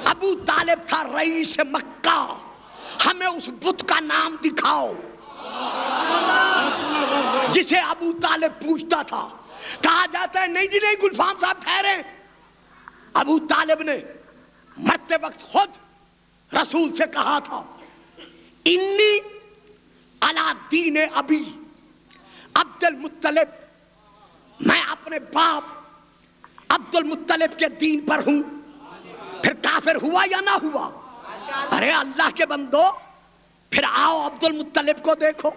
ابو طالب تھا رئیس مکہ، ہمیں اس بت کا نام دکھاؤ جسے ابو طالب پوچھتا تھا۔ کہا جاتا ہے نہیں جی نہیں، گلفام صاحب ٹھہرے، ابو طالب نے مرتے وقت خود رسول سے کہا تھا انی علی دین ابی عبد المطلب، میں اپنے باپ عبد المطلب کے دین پر ہوں۔ پھر کافر ہوا یا نہ ہوا؟ ارے اللہ کے بندو، پھر آؤ عبد المطلب کو دیکھو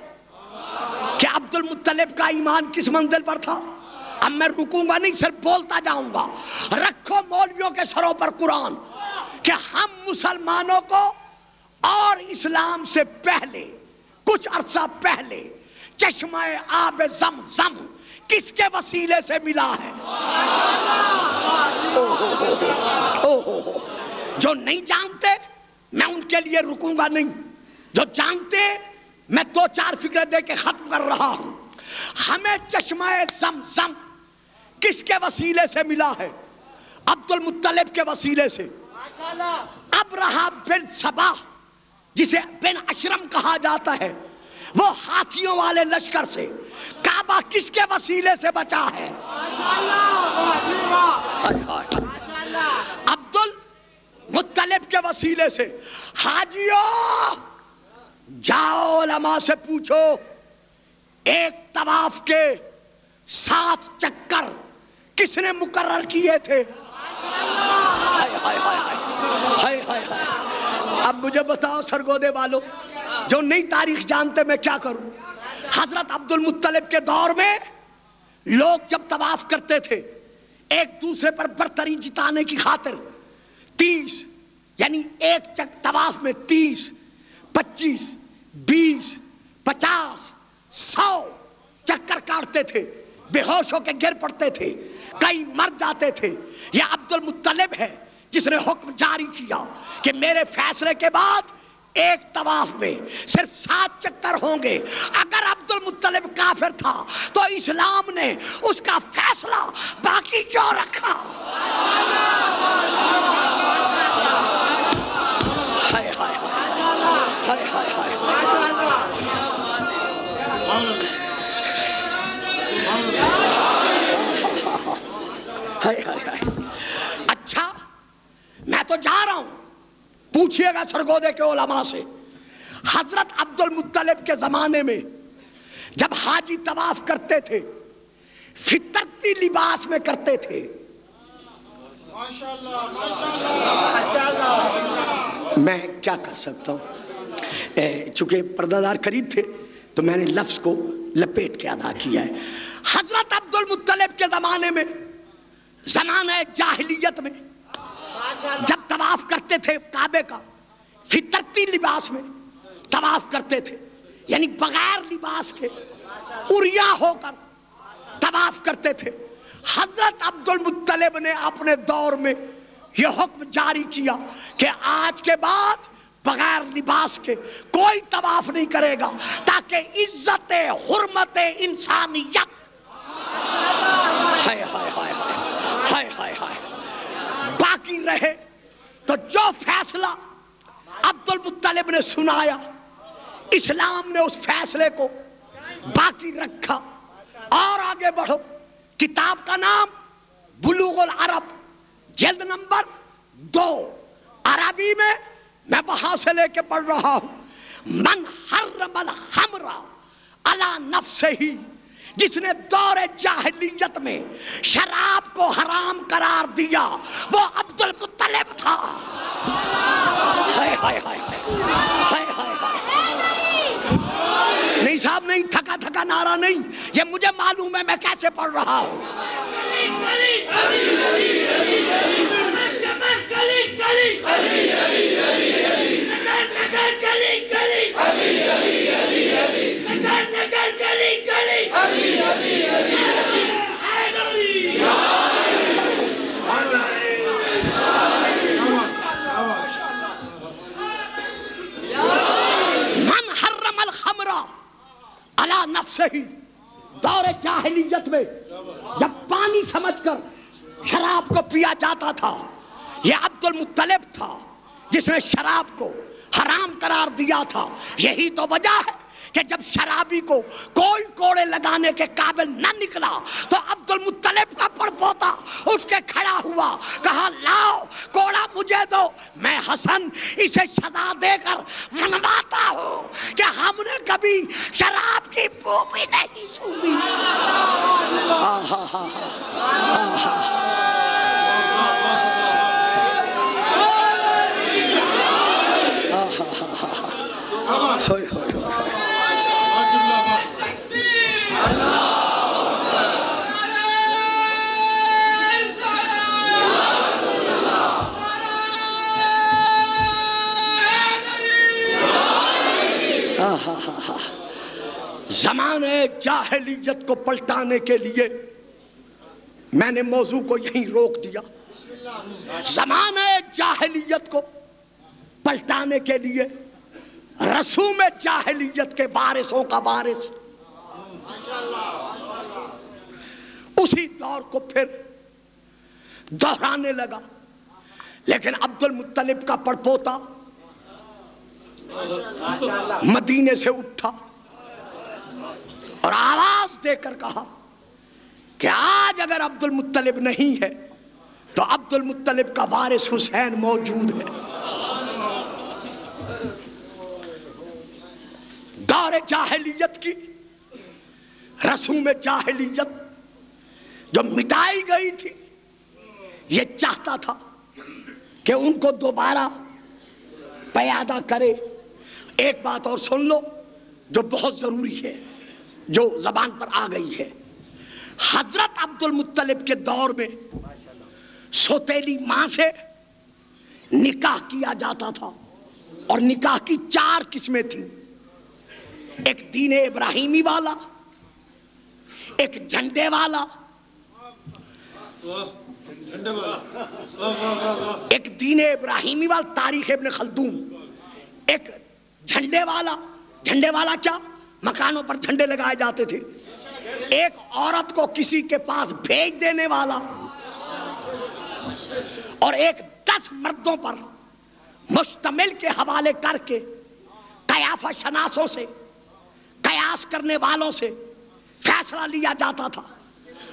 کہ عبد المطلب کا ایمان کس منزل پر تھا۔ اب میں رکوں گا نہیں، صرف بولتا جاؤں گا۔ رکھو مولویوں کے سروں پر قرآن کہ ہم مسلمانوں کو اور اسلام سے پہلے کچھ عرصہ پہلے چشمہ آب زمزم کس کے وسیلے سے ملا ہے؟ جو نہیں جانتے میں ان کے لیے رکوں گا نہیں، جو جانتے میں دو چار فکریں دے کے ختم کر رہا ہوں۔ ہمیں چشمہ زمزم کس کے وسیلے سے ملا ہے؟ عبد المطلب کے وسیلے سے۔ ابرہہ بن سبا جسے بن اشرم کہا جاتا ہے، وہ ہاتھیوں والے لشکر سے کعبہ کس کے وسیلے سے بچا ہے؟ عبد المطلب کے وسیلے سے۔ حاجیوں جاؤ علماء سے پوچھو ایک طواف کے 7 چکر کس نے مقرر کیے تھے؟ اب مجھے بتاؤ سرگودے والوں، جو نئی تاریخ جانتے میں کیا کروں؟ حضرت عبد المطلب کے دور میں لوگ جب طواف کرتے تھے ایک دوسرے پر برتری جتانے کی خاطر 30 یعنی ایک طواف میں 30 25 20 50 100 چکر کاٹتے تھے، بے ہوش ہو کے گر پڑتے تھے، کئی مر جاتے تھے۔ یہ عبد المطلب ہے جس نے حکم جاری کیا کہ میرے فیصلے کے بعد ایک طواف میں صرف 7 چکر ہوں گے۔ اگر عبد المطلب کافر تھا تو اسلام نے اس کا فیصلہ باقی کیوں رکھا؟ ہائے ہائے ہائے ہائے ہائے اچھا میں تو جا رہا ہوں، پوچھئے گا سرگودے کے علماء سے۔ حضرت عبد المطلب کے زمانے میں جب حاجی طواف کرتے تھے فطرتی لباس میں کرتے تھے۔ میں کیا کر سکتا ہوں، چونکہ پردہ دار قریب تھے تو میں نے لفظ کو لپیٹ کے ادا کیا ہے۔ حضرت عبد المطلب کے زمانے میں، زمانہ جاہلیت میں، جب طواف کرتے تھے کعبے کا فطرتی لباس میں طواف کرتے تھے، یعنی بغیر لباس کے عریاں ہو کر طواف کرتے تھے۔ حضرت عبد المطلب نے اپنے دور میں یہ حکم جاری کیا کہ آج کے بعد بغیر لباس کے کوئی طواف نہیں کرے گا تاکہ عزت حرمت انسانیت ہائے ہائے ہائے ہائے ہائے ہائے باقی رہے۔ تو جو فیصلہ عبد المطلب نے سنایا، اسلام نے اس فیصلے کو باقی رکھا۔ اور آگے بڑھو، کتاب کا نام بلوغ العرب، جلد نمبر 2، عربی میں وہاں سے لے کے پڑھ رہا ہوں۔ من حرم الخمر علی نفسہ، جس نے دور جاہلیت میں شراب کو حرام قرار دیا وہ عبد المطلب تھا۔ ہائے ہائے ہائے ہائے ہائے ہائے، نہیں صاحب نہیں، تھکا تھکا نعرہ نہیں، یہ مجھے معلوم ہے میں کیسے پڑھ رہا ہوں۔ من حرم الخمر علی نفسہ، دور جاہلیت میں جب پانی سمجھ کر شراب کو پیا جاتا تھا، یہ عبد المطلب تھا جس نے شراب کو حرام قرار دیا تھا. یہی تو وجہ ہے کہ جب شرابی کو کوئی کوڑے لگانے کے قابل نہ نکلا تو عبد المطلب کا پڑپوتا اس کے کھڑا ہوا, کہا لاؤ کوڑا مجھے دو, میں حسن اسے سزا دے کر منواتا ہوں کہ ہم نے کبھی شراب کی بو بھی نہیں سنی. زمانے جاہلیت کو پلٹانے کے لیے میں نے موضوع کو یہیں روک دیا. زمانے جاہلیت کو پلٹانے کے لیے رسوم جاہلیت کے وارثوں کا وارث اسی دور کو پھر دہرانے لگا. لیکن عبد المطلب کا پڑپوتا مدینے سے اٹھا اور آواز دے کر کہا کہ آج اگر عبد المطلب نہیں ہے تو عبد المطلب کا وارث حسین موجود ہے. دور جاہلیت کی رسوم جاہلیت جو مٹائی گئی تھی, یہ چاہتا تھا کہ ان کو دوبارہ پیدا کرے. ایک بات اور سن لو جو بہت ضروری ہے, جو زبان پر آ گئی ہے. حضرت عبد المطلب کے دور میں سوتیلی ماں سے نکاح کیا جاتا تھا, اور نکاح کی 4 قسمیں تھیں. ایک دین ابراہیمی والا, ایک جھنڈے والا, ایک دین ابراہیمی والا تاریخ ابن خلدون, ایک جھنڈے والا. جھنڈے والا کیا؟ مکانوں پر جھنڈے لگائے جاتے تھے. ایک عورت کو کسی کے پاس بھیج دینے والا, اور ایک 10 مردوں پر مشتمل کے حوالے کر کے قیافہ شناسوں سے, قیاس کرنے والوں سے فیصلہ لیا جاتا تھا.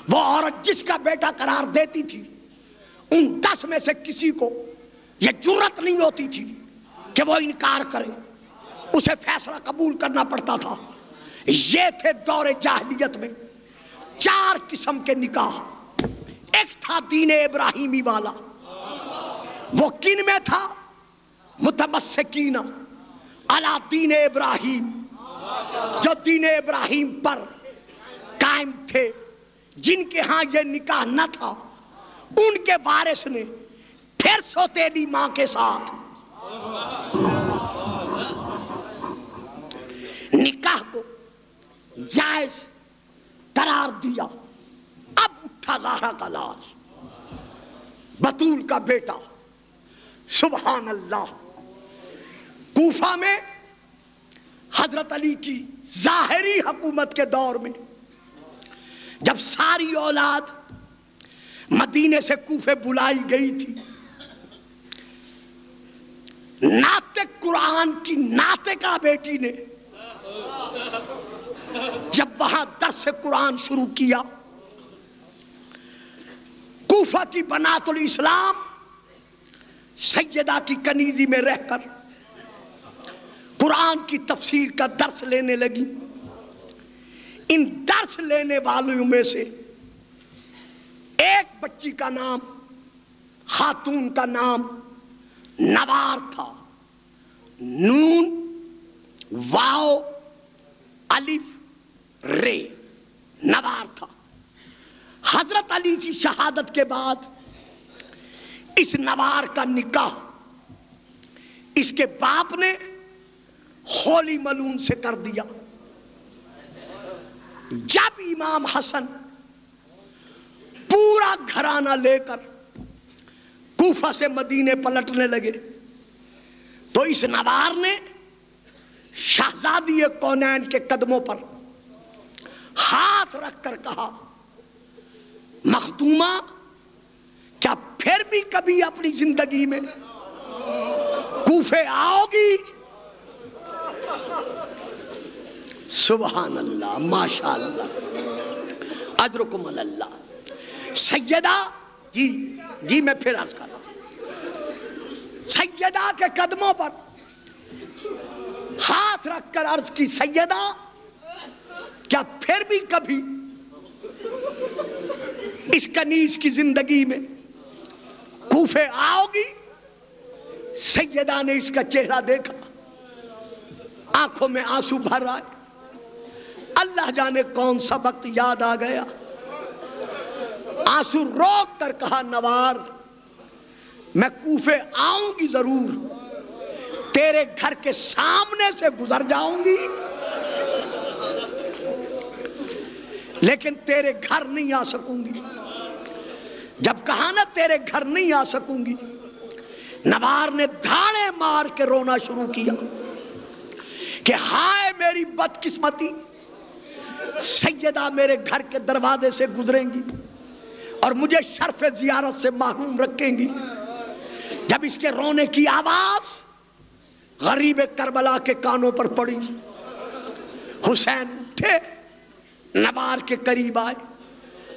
وہ عورت جس کا بیٹا قرار دیتی تھی, ان 10 میں سے کسی کو یہ جرت نہیں ہوتی تھی کہ وہ انکار کرے, اسے فیصلہ قبول کرنا پڑتا تھا. یہ تھے دور جاہلیت میں 4 قسم کے نکاح. ایک تھا دین ابراہیمی والا, وہ کن میں تھا؟ متمسکین علی دین ابراہیم, جو دین ابراہیم پر قائم تھے, جن کے ہاں یہ نکاح نہ تھا, ان کے وارث نے پھر سوتیلی ماں کے ساتھ نکاح کو جائز قرار دیا. اب اٹھا زہرا کا لال, بطول کا بیٹا. سبحان اللہ. کوفہ میں حضرت علی کی ظاہری حکومت کے دور میں جب ساری اولاد مدینے سے کوفے بلائی گئی تھی, ناطق قرآن کی ناطقہ بیٹی نے جب وہاں درس قرآن شروع کیا, کوفہ کی بنات الاسلام سیدہ کی کنیزی میں رہ کر قرآن کی تفسیر کا درس لینے لگی. ان درس لینے والوں میں سے ایک بچی کا نام, خاتون کا نام نوار تھا. نون واو الف رے, نوار تھا. حضرت علی کی شہادت کے بعد اس نوار کا نکاح اس کے باپ نے ہولی ملون سے کر دیا. جب امام حسن پورا گھرانہ لے کر کوفہ سے مدینے پلٹنے لگے تو اس نوار نے شہزادی کونین کے قدموں پر ہاتھ رکھ کر کہا, مخدومہ کیا پھر بھی کبھی اپنی زندگی میں کوفے آؤ گی؟ سبحان اللہ، ماشاء اللہ، اجرکم اللہ۔ سیدہ جی میں پھر عرض کر رہا ہوں، سیدہ کے قدموں پر ہاتھ رکھ کر عرض کی، سیدہ کیا پھر بھی کبھی اس کنیز کی زندگی میں کوفے آؤ گی؟ سیدہ نے اس کا چہرہ دیکھا، آنکھوں میں آنسو بھر رہا ہے۔ اللہ جانے کون سا وقت یاد آ گیا، آنسو روک کر کہا، نوار میں کوفے آؤں گی ضرور، تیرے گھر کے سامنے سے گزر جاؤں گی، لیکن تیرے گھر نہیں آ سکوں گی۔ جب کہا نا تیرے گھر نہیں آ سکوں گی، نوار نے دھاڑے مار کے رونا شروع کیا کہ ہائے میری بدقسمتی، سیدہ میرے گھر کے دروازے سے گزریں گی اور مجھے شرف زیارت سے محروم رکھیں گی۔ جب اس کے رونے کی آواز غریب کربلا کے کانوں پر پڑی، حسین اٹھے، نوار کے قریب آئے،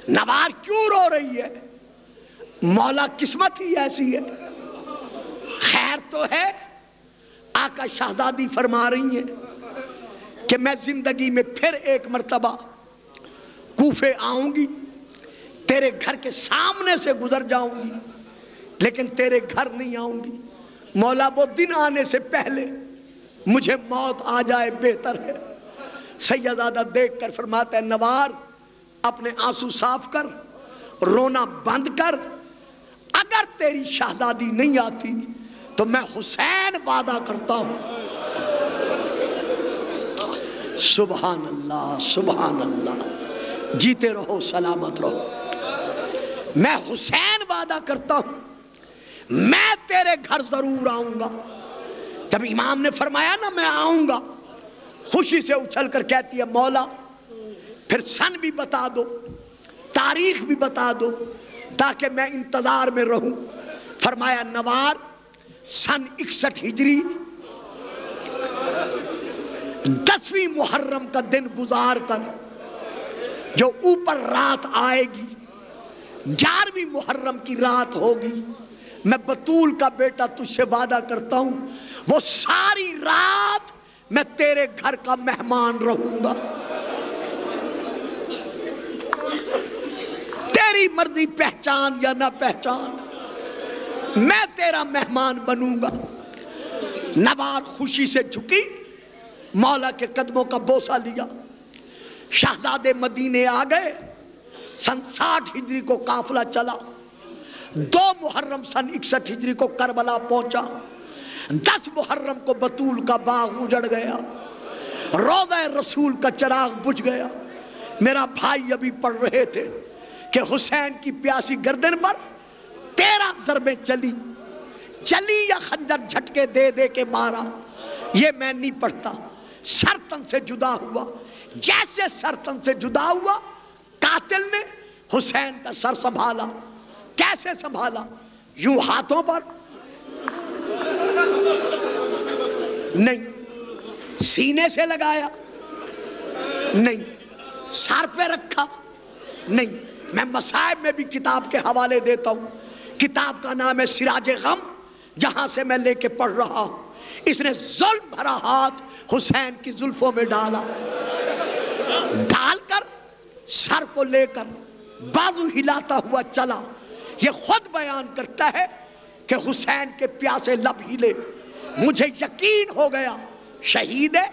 نوار کیوں رو رہی ہے؟ مولا قسمت ہی ایسی ہے، خیر تو ہے؟ آقا شہزادی فرما رہی ہیں کہ میں زندگی میں پھر ایک مرتبہ کوفے آؤں گی، تیرے گھر کے سامنے سے گزر جاؤں گی، لیکن تیرے گھر نہیں آؤں گی۔ مولا وہ دن آنے سے پہلے مجھے موت آ جائے بہتر ہے۔ سیدزادہ دیکھ کر فرماتا ہے، نوار اپنے آنسو صاف کر، رونا بند کر، اگر تیری شہزادی نہیں آتی تو میں حسین وعدہ کرتا ہوں۔ سبحان اللہ، سبحان اللہ، جیتے رہو سلامت رہو۔ میں حسین وعدہ کرتا ہوں میں تیرے گھر ضرور آؤں گا۔ جب امام نے فرمایا نا میں آؤں گا، خوشی سے اچھل کر کہتی ہے، مولا پھر سن بھی بتا دو، تاریخ بھی بتا دو تاکہ میں انتظار میں رہوں۔ فرمایا، نوار سن 61 ہجری 10ویں محرم کا دن گزار کر جو اوپر رات آئے گی، 11ویں محرم کی رات ہوگی، میں بطول کا بیٹا تجھ سے وعدہ کرتا ہوں وہ ساری رات میں تیرے گھر کا مہمان رہوں گا، تیری مرضی پہچان یا نہ پہچان، میں تیرا مہمان بنوں گا۔ نوار خوشی سے جھکی، مولا کے قدموں کا بوسہ لیا۔ شہزادے مدینے آ گئے۔ سن 60 ہجری کو قافلہ چلا، 2 محرم سن 61 ہجری کو کربلا پہنچا، 10 محرم کو بطول کا باغ اجڑ گیا، روضہ رسول کا چراغ بجھ گیا۔ میرا بھائی ابھی پڑھ رہے تھے کہ حسین کی پیاسی گردن پر 13 ضربیں چلی یا خنجر جھٹکے دے دے کے مارا، یہ میں نہیں پڑھتا۔ سر تن سے جدا ہوا، جیسے سر تن سے جدا ہوا قاتل نے حسین کا سر سنبھالا۔ کیسے سنبھالا؟ یوں ہاتھوں پر نہیں، سینے سے لگایا نہیں، سر پہ رکھا نہیں۔ میں مصائب میں بھی کتاب کے حوالے دیتا ہوں، کتاب کا نام ہے سراج غم، جہاں سے میں لے کے پڑھ رہا ہوں۔ اس نے ظلم بھرا ہاتھ حسین کی زلفوں میں ڈال کر سر کو لے کر بازو ہلاتا ہوا چلا۔ یہ خود بیان کرتا ہے کہ حسین کے پیاسے لب ہلے، مجھے یقین ہو گیا شہید ہے،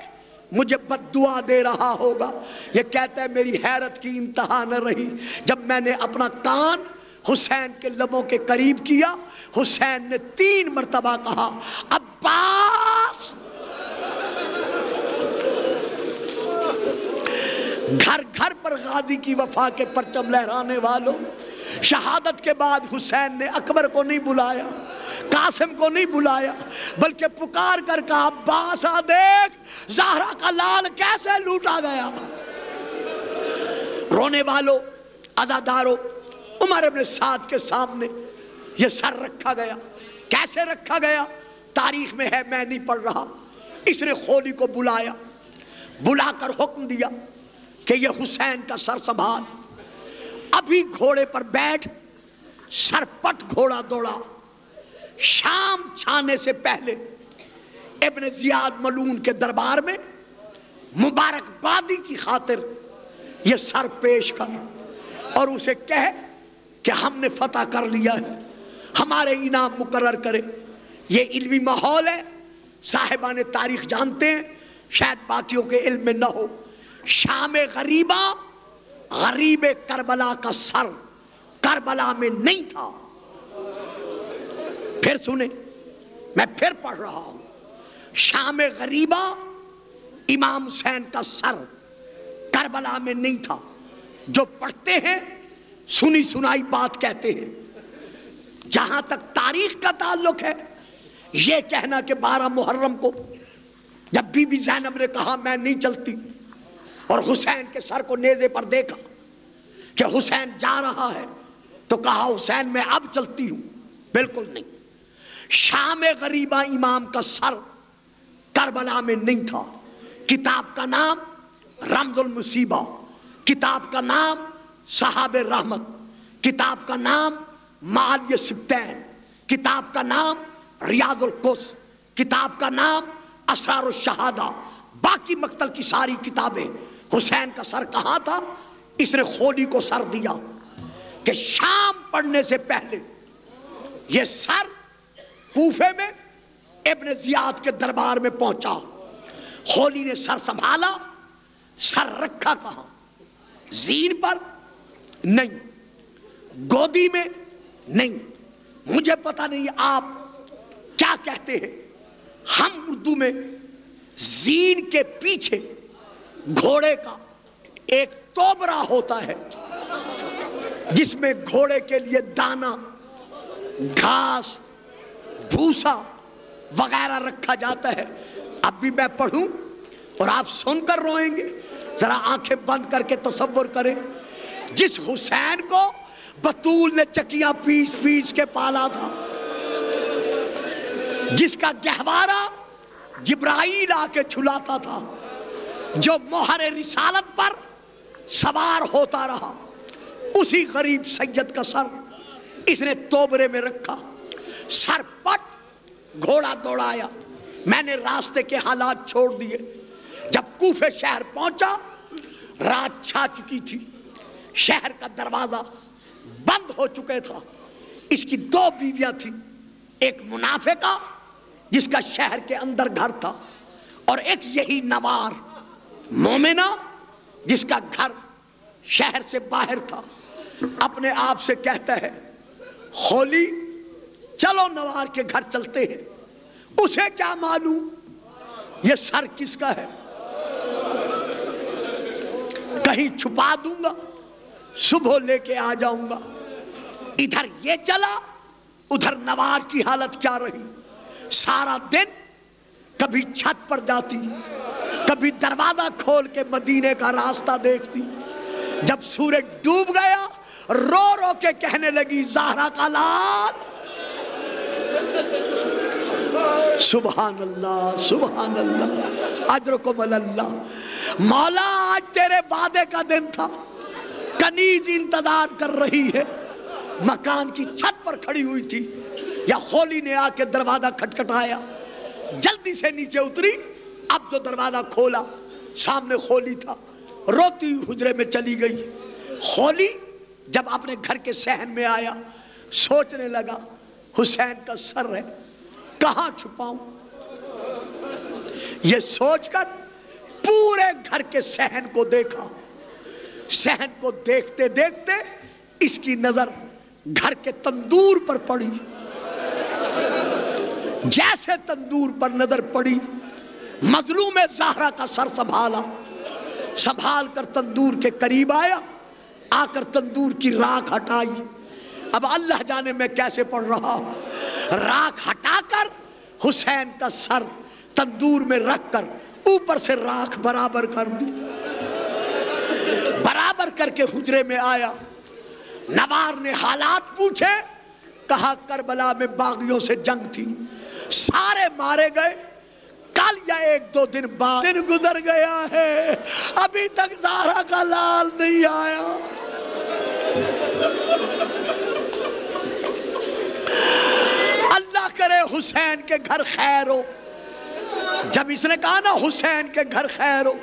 مجھے بد دعا دے رہا ہوگا۔ یہ کہتا ہے میری حیرت کی انتہا نہ رہی جب میں نے اپنا کان حسین کے لبوں کے قریب کیا، حسین نے 3 مرتبہ کہا، عباس۔ گھر گھر پر غازی کی وفا کے پرچم لہرانے والوں، شہادت کے بعد حسین نے اکبر کو نہیں بلایا، قاسم کو نہیں بلایا، بلکہ پکار کر کہا، عباس آ دیکھ زہرا کا لال کیسے لوٹا گیا۔ رونے والوں، عزاداروں، عمر ابن سعد کے سامنے یہ سر رکھا گیا. کیسے رکھا گیا تاریخ میں ہے، میں نہیں پڑھ رہا. اس نے خولی کو بلایا، بلا کر حکم دیا کہ یہ حسین کا سر سنبھال. ابھی گھوڑے پر بیٹھ، سر پٹ گھوڑا دوڑا. شام چھانے سے پہلے ابن زیاد ملعون کے دربار میں مبارکبادی کی خاطر یہ سر پیش کر اور اسے کہے کہ ہم نے فتح کر لیا ہے، ہمارے انعام مقرر کرے. یہ علمی ماحول ہے، صاحبان تاریخ جانتے ہیں، شاید باقیوں کے علم میں نہ ہو. شام غریبہ، غریب کربلا کا سر کربلا میں نہیں تھا. پھر سنیں، میں پھر پڑھ رہا ہوں. شام غریبہ امام حسین کا سر کربلا میں نہیں تھا. جو پڑھتے ہیں سنی سنائی بات کہتے ہیں. جہاں تک تاریخ کا تعلق ہے، یہ کہنا کہ 12 محرم کو جب بی بی زینب نے کہا میں نہیں چلتی اور حسین کے سر کو نیزے پر دیکھا کہ حسین جا رہا ہے تو کہا حسین میں اب چلتی ہوں، بالکل نہیں. شام غریبہ امام کا سر کربلا میں نہیں تھا. کتاب کا نام رمز المصیبہ، کتاب کا نام صحاب رحمت، کتاب کا نام معالی سبتین، کتاب کا نام ریاض القدس، کتاب کا نام اسرار الشہادہ، باقی مقتل کی ساری کتابیں. حسین کا سر کہاں تھا؟ اس نے خولی کو سر دیا کہ شام پڑھنے سے پہلے یہ سر کوفے میں ابن زیاد کے دربار میں پہنچا. خولی نے سر سنبھالا. سر رکھا کہاں؟ زین پر نہیں، گودی میں نہیں. مجھے پتہ نہیں آپ کیا کہتے ہیں. ہم اردو میں زین کے پیچھے گھوڑے کا ایک توبرا ہوتا ہے جس میں گھوڑے کے لیے دانا، گھاس، بھوسا وغیرہ رکھا جاتا ہے. اب بھی میں پڑھوں اور آپ سن کر روئیں گے. ذرا آنکھیں بند کر کے تصور کریں، جس حسین کو بطول نے چکیاں پیس پیس کے پالا تھا، جس کا گہوارہ جبرائیل آ کے چھلاتا تھا، جو مہر رسالت پر سوار ہوتا رہا، اسی غریب سید کا سر اس نے توبرے میں رکھا. سر پٹ گھوڑا دوڑایا. میں نے راستے کے حالات چھوڑ دیے. جب کوفے شہر پہنچا، رات چھا چکی تھی، شہر کا دروازہ بند ہو چکے تھا. اس کی 2 بیویاں تھیں، ایک منافقہ جس کا شہر کے اندر گھر تھا، اور ایک یہی نوار مومنہ جس کا گھر شہر سے باہر تھا. اپنے آپ سے کہتا ہے خولی چلو نوار کے گھر چلتے ہیں. اسے کیا معلوم یہ سر کس کا ہے. کہیں چھپا دوں گا، صبح لے کے آ جاؤں گا. ادھر یہ چلا، ادھر نوار کی حالت کیا رہی. سارا دن کبھی چھت پر جاتی، کبھی دروازہ کھول کے مدینے کا راستہ دیکھتی. جب سورج ڈوب گیا رو رو کے کہنے لگی زہرا کا لال. سبحان اللہ سبحان اللہ اجرکم اللہ. مولا آج تیرے وعدے کا دن تھا. کنیز انتظار کر رہی ہے، مکان کی چھت پر کھڑی ہوئی تھی. یا خولی نے آ کے دروازہ کھٹکھٹایا، جلدی سے نیچے اتری. اب جو دروازہ کھولا سامنے خولی تھا. روتی حجرے میں چلی گئی. خولی جب اپنے گھر کے صحن میں آیا، سوچنے لگا حسین کا سر ہے، کہاں چھپاؤں. یہ سوچ کر پورے گھر کے صحن کو دیکھا. صحن کو دیکھتے دیکھتے اس کی نظر گھر کے تندور پر پڑی. جیسے تندور پر نظر پڑی، مظلوم زہرا کا سر سنبھالا. سنبھال کر تندور کے قریب آیا، آ کر تندور کی راکھ ہٹائی. اب اللہ جانے میں کیسے پڑھ رہا. راکھ ہٹا کر حسین کا سر تندور میں رکھ کر اوپر سے راکھ برابر کر دی. برابر کر کے حجرے میں آیا. نوار نے حالات پوچھے کہا کربلا میں باغیوں سے جنگ تھی، سارے مارے گئے، کل یا 1-2 دن بعد دن گزر گیا ہے، ابھی تک زہرا کا لال نہیں آیا۔ اللہ کرے حسین کے گھر خیر ہو۔ جب اس نے کہا نا حسین کے گھر خیر ہو،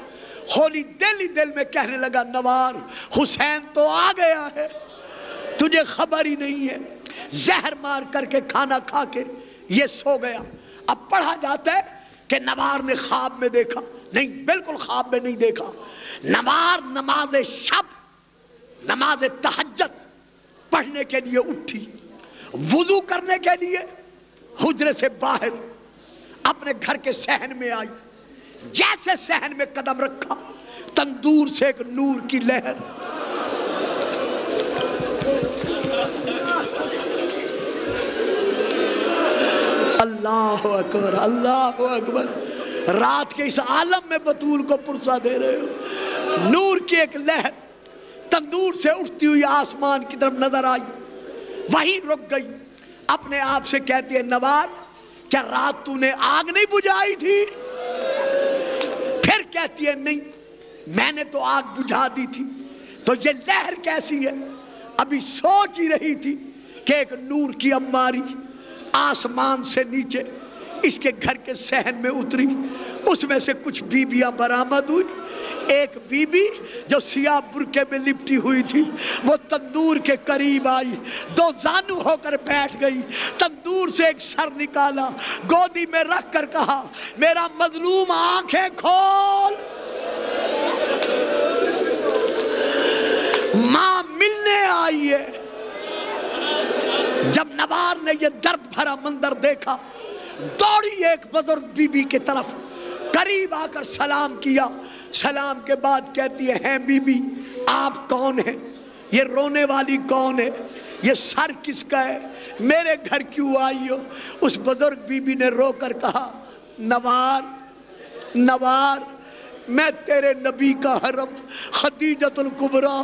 ہولی دل ہی دل میں کہنے لگا نوار حسین تو آ گیا ہے، تجھے خبر ہی نہیں ہے۔ زہر مار کر کے کھانا کھا کے یہ سو گیا۔ اب پڑھا جاتا ہے کہ نوار نے خواب میں دیکھا، نہیں بالکل خواب میں نہیں دیکھا، نوار نماز شب نماز تہجد پڑھنے کے لیے اٹھی، وضو کرنے کے لیے حجرے سے باہر اپنے گھر کے صحن میں آئی، جیسے صحن میں قدم رکھا تندور سے ایک نور کی لہر اللہ اکبر اللہ اکبر، رات کے اس عالم میں بطول کو پرسہ دے رہے ہو، نور کی ایک لہر تندور سے اٹھتی ہوئی آسمان کی طرف نظر آئی، وہیں رک گئی، اپنے آپ سے کہتی ہے نوار کیا رات تو نے آگ نہیں بجھائی تھی؟ پھر کہتی ہے نہیں میں نے تو آگ بجھا دی تھی، تو یہ لہر کیسی ہے؟ ابھی سوچ ہی رہی تھی کہ ایک نور کی اماری آسمان سے نیچے اس کے گھر کے صحن میں اتری، اس میں سے کچھ بیویاں برآمد ہوئی، ایک بی بی جو سیاہ برقعے میں لپٹی ہوئی تھی وہ تندور کے قریب آئی، 2 زانو ہو کر بیٹھ گئی، تندور سے ایک سر نکالا، گودی میں رکھ کر کہا میرا مظلوم آنکھیں کھول۔ ماں ملنے آئی ہے۔ جب نوار نے یہ درد بھرا منظر دیکھا دوڑی ایک بزرگ بی بی کی طرف، قریب آ کر سلام کیا، سلام کے بعد کہتی ہے بی بی آپ کون ہیں؟ یہ رونے والی کون ہے؟ یہ سر کس کا ہے؟ میرے گھر کیوں آئی ہو؟ اس بزرگ بی بی نے رو کر کہا نوار نوار میں تیرے نبی کا حرم خدیجۃ الکبریٰ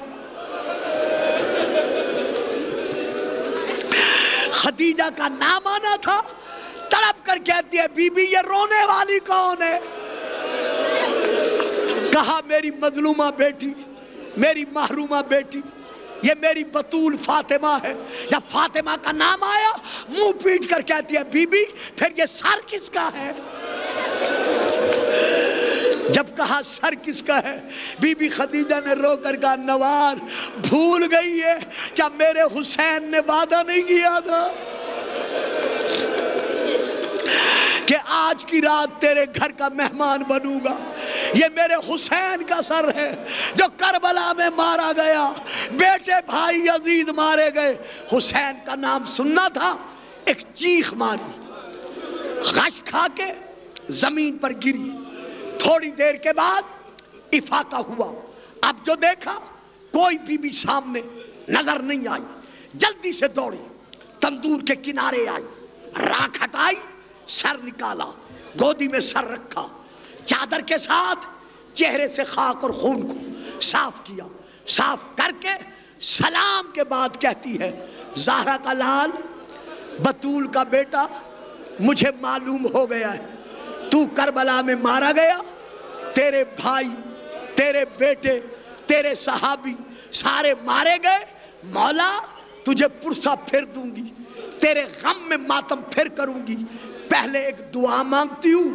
خدیجہ کا نام آنا تھا، تڑپ کر کہتی ہے بی بی یہ رونے والی کون ہے؟ کہا میری مظلومہ بیٹی، میری محرومہ بیٹی، یہ میری بطول فاطمہ ہے۔ جب فاطمہ کا نام آیا منہ پیٹ کر کہتی ہے بی بی پھر یہ سر کس کا ہے؟ جب کہا سر کس کا ہے بی بی خدیجہ نے رو کر کہا نوار بھول گئی ہے کیا میرے حسین نے وعدہ نہیں کیا تھا کہ آج کی رات تیرے گھر کا مہمان بنوں گا؟ یہ میرے حسین کا سر ہے جو کربلا میں مارا گیا، بیٹے بھائی عزیز مارے گئے، حسین کا نام سننا تھا۔ ایک چیخ ماری، غش کھا کے زمین پر گری، تھوڑی دیر کے بعد افاقہ ہوا۔ اب جو دیکھا کوئی بی بی سامنے نظر نہیں آئی، جلدی سے دوڑی تندور کے کنارے آئی، راکھ ہٹائی، سر نکالا، گودی میں سر رکھا، چادر کے ساتھ چہرے سے خاک اور خون کو صاف کیا، صاف کر کے سلام کے بعد کہتی ہے زہرا کا لال، بطول کا بیٹا، مجھے معلوم ہو گیا ہے تو کربلا میں مارا گیا، تیرے بھائی، تیرے بیٹے، تیرے صحابی سارے مارے گئے، مولا تجھے پرسہ پھر دوں گی، تیرے غم میں ماتم پھر کروں گی، پہلے ایک دعا مانگتی ہوں،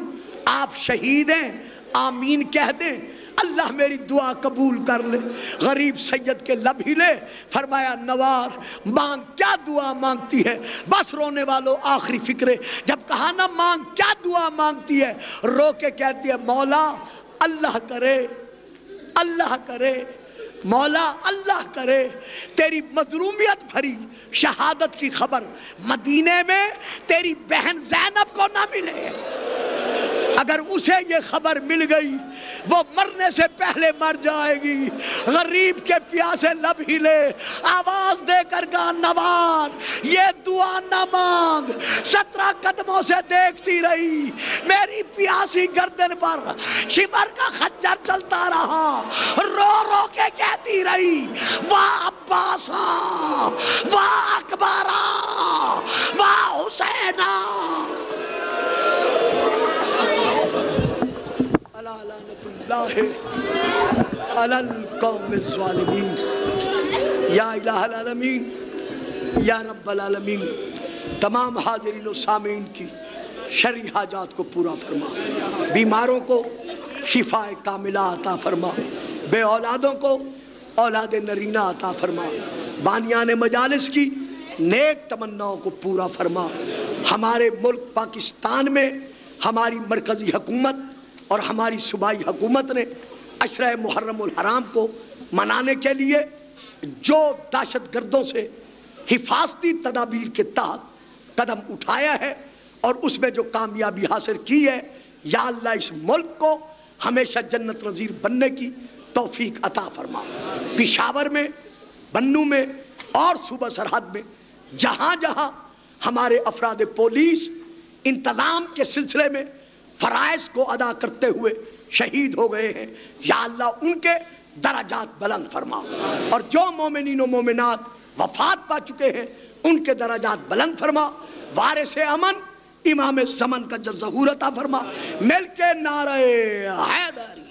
آپ شہید ہیں، آمین کہہ دیں، اللہ میری دعا قبول کر لے۔ غریب سید کے لب ہی لے، فرمایا نوار مانگ، کیا دعا مانگتی ہے؟ بس رونے والوں آخری فکرے، جب کہا نا مانگ کیا دعا مانگتی ہے، رو کے کہتی ہے مولا اللہ کرے، اللہ کرے، مولا اللہ کرے تیری مظلومیت بھری شہادت کی خبر مدینے میں تیری بہن زینب کو نہ ملے، اگر اسے یہ خبر مل گئی وہ مرنے سے پہلے مر جائے گی۔ غریب کے پیاسے لب ہلے، آواز دے کر کہا نوار یہ دعا نہ مانگ، 17 قدموں سے دیکھتی رہی، میری پیاسی گردن پر شمر کا خنجر چلتا رہا، رو رو کے کہتی رہی واہ عباسا وا اکبرا وا حسینا الا لعنت اللہ علی القوم الظالمین۔ یا الہ العالمین، یا رب العالمین، تمام حاضرین و سامعین کی شرعی حاجات کو پورا فرما، بیماروں کو شفاء کاملہ عطا فرما، بے اولادوں کو اولاد نرینہ عطا فرما، بانیان مجالس کی نیک تمناؤں کو پورا فرما۔ ہمارے ملک پاکستان میں ہماری مرکزی حکومت اور ہماری صوبائی حکومت نے عشرہ محرم الحرام کو منانے کے لیے جو دہشت گردوں سے حفاظتی تدابیر کے تحت قدم اٹھایا ہے اور اس میں جو کامیابی حاصل کی ہے، یا اللہ اس ملک کو ہمیشہ جنت نظیر بننے کی توفیق عطا فرما۔ پشاور میں، بنوں میں اور صوبہ سرحد میں جہاں جہاں ہمارے افراد پولیس انتظام کے سلسلے میں فرائض کو ادا کرتے ہوئے شہید ہو گئے ہیں، یا اللہ ان کے درجات بلند فرما، اور جو مومنین و مومنات وفات پا چکے ہیں ان کے درجات بلند فرما۔ وارث امن امام زمن کا ظہور عطا فرما۔ مل کے نعرہ حیدری